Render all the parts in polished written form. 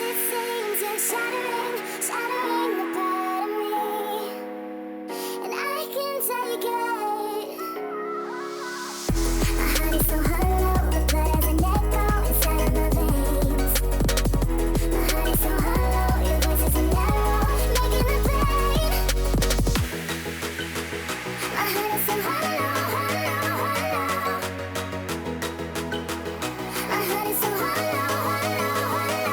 it seems you're shattering, shattering the part of me, and I can take it. My heart is so hollow, the blood has an echo inside of my veins. My heart is so hollow, your voice is an arrow, making the pain. My heart is so hollow, hollow, hollow. My heart is so hollow, hollow, hollow.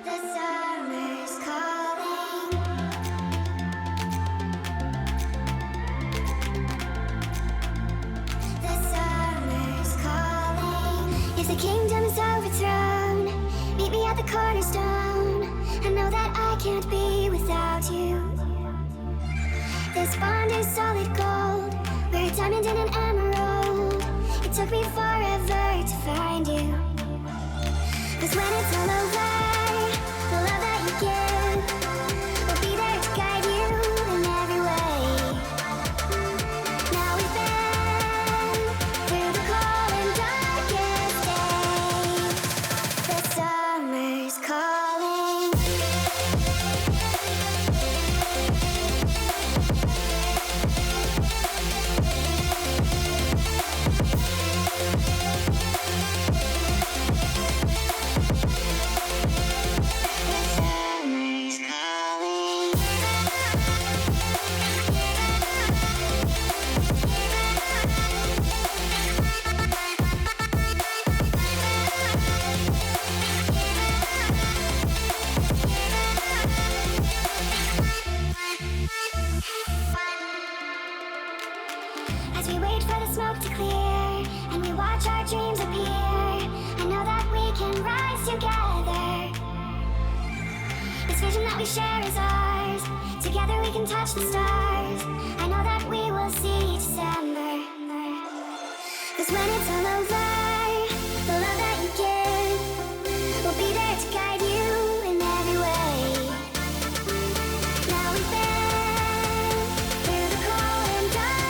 The summer's calling. The summer's calling. If the kingdom is overthrown, meet me at the cornerstone. I know that I can't be without you. This bond is solid gold. We're a diamond and an emerald. It took me forever to find you. 'Cause when it's all over, the love that you give will be there to guide you in every way. Now we've been through the cold and darkest days. The summer's calling. As we wait for the smoke to clear and we watch our dreams appear, I know that we can rise together. This vision that we share is ours. Together we can touch the stars. I know that we will see December. 'Cause when it's all over, the love that you give will be there to guide you in every way. Now we've been through the cold and dark.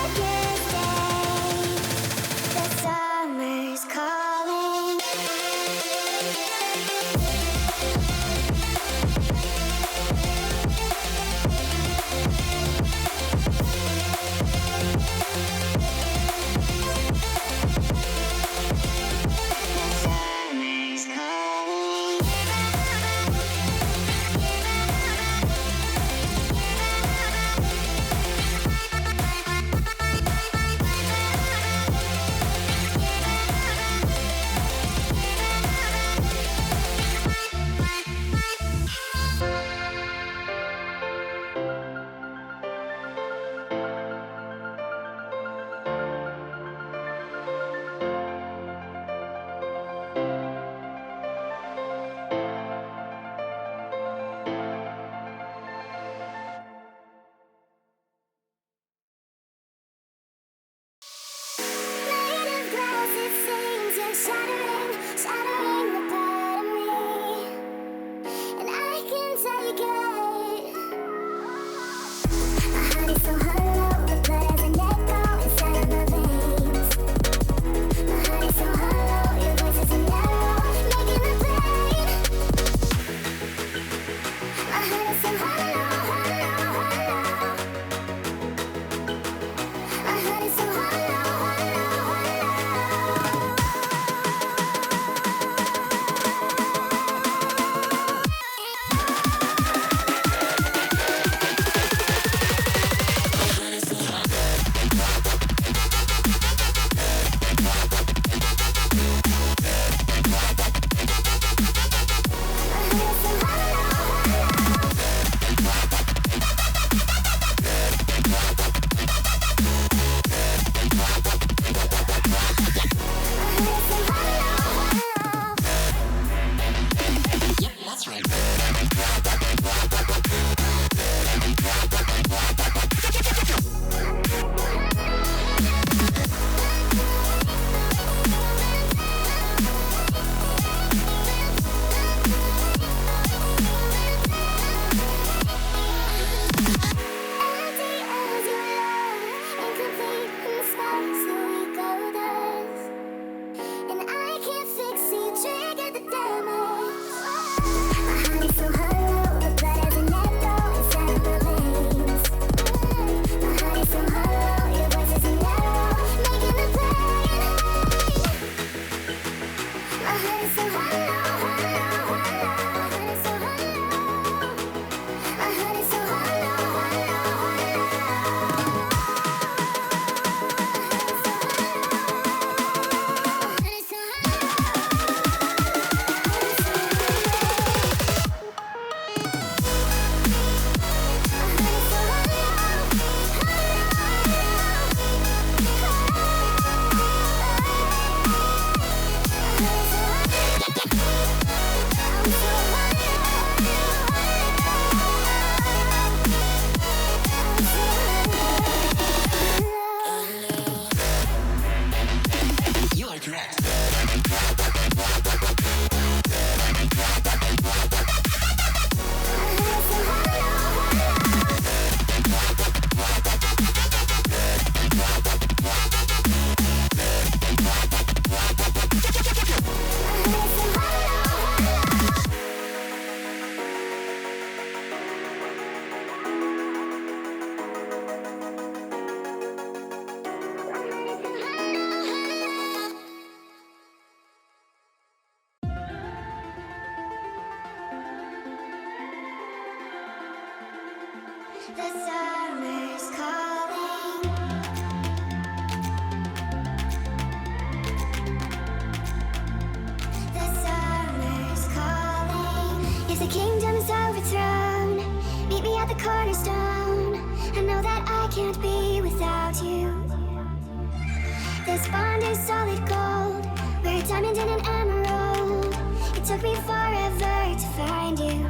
summer's calling. The summer's calling. If the kingdom is overthrown, meet me at the cornerstone. I know that I can't be without you. This bond is solid gold. We're a diamond and an emerald. It took me forever to find you.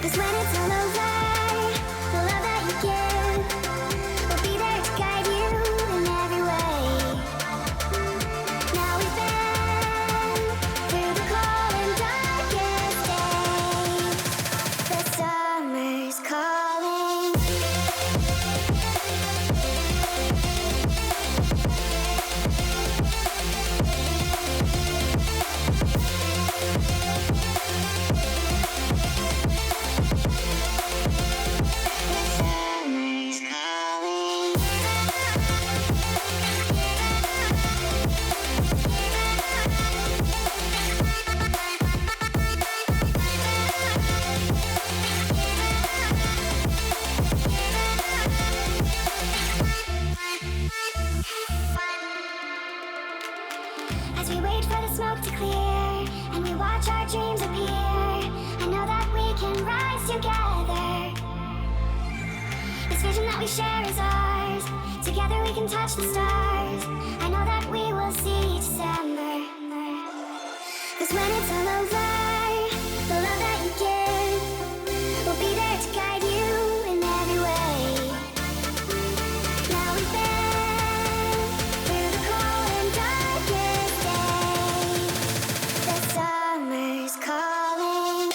'Cause when it's all over, the love that you give will be there to guide you in every way. Now we've been through the cold and darkest days. The summer's calling. As we wait for the smoke to clear and we watch our dreams appear, I know that we can rise together. This vision that we share is ours. Together we can touch the stars. I know that we will see December. 'Cause when it's all over, the love that you give will be there to guide you in every way. Now we've been through the cold and darkest days. The summer's calling.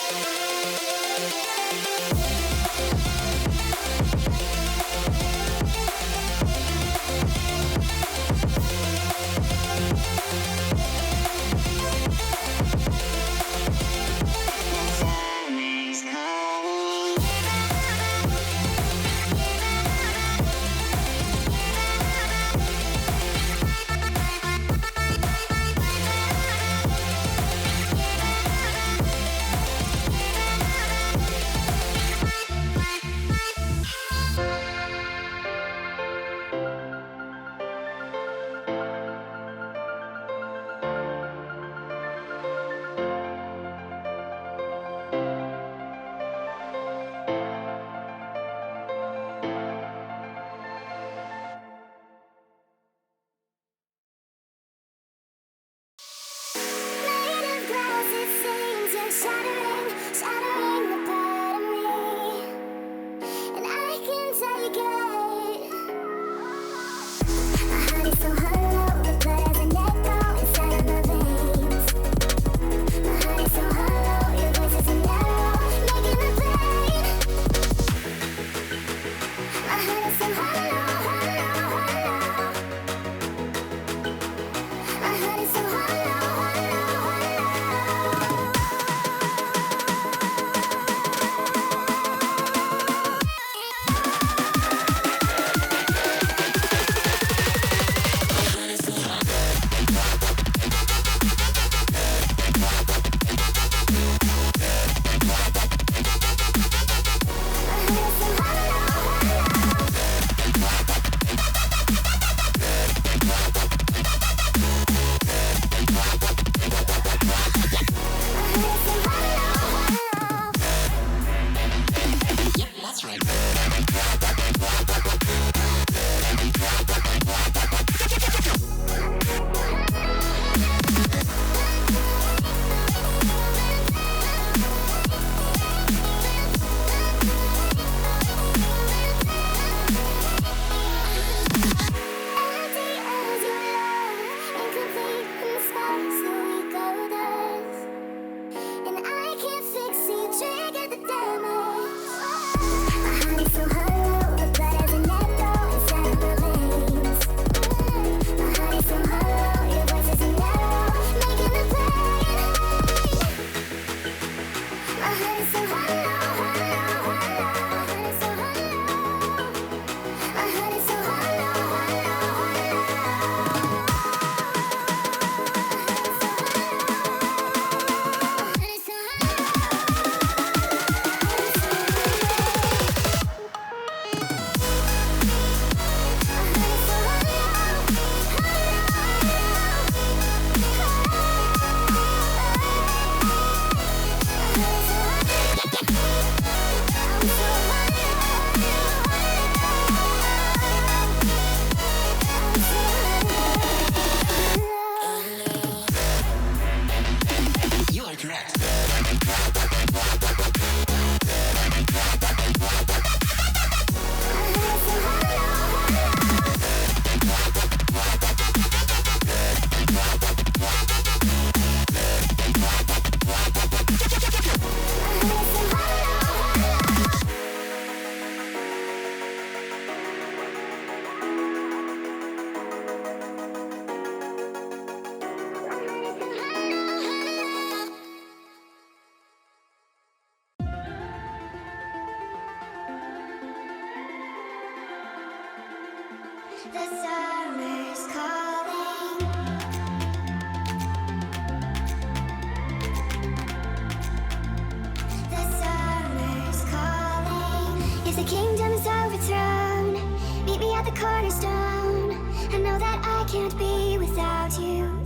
Made of glass, it seems you're shattering, shattering the part of me, and I can take it. My heart is so hollow, the blood has an echo inside of my veins. My heart is so hollow, your voice is an arrow, making me bleed. My heart is so hollow, hollow, hollow. My heart is so hollow, hollow, hollow. So hollow, the blood has an echo inside of my veins. The summer's calling. The summer's calling. If the kingdom is overthrown, meet me at the cornerstone. I know that I can't be without you.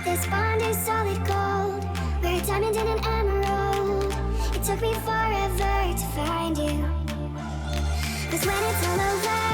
This bond is solid gold. We're a diamond and an emerald. It took me forever to find you. 'Cause when it's all over,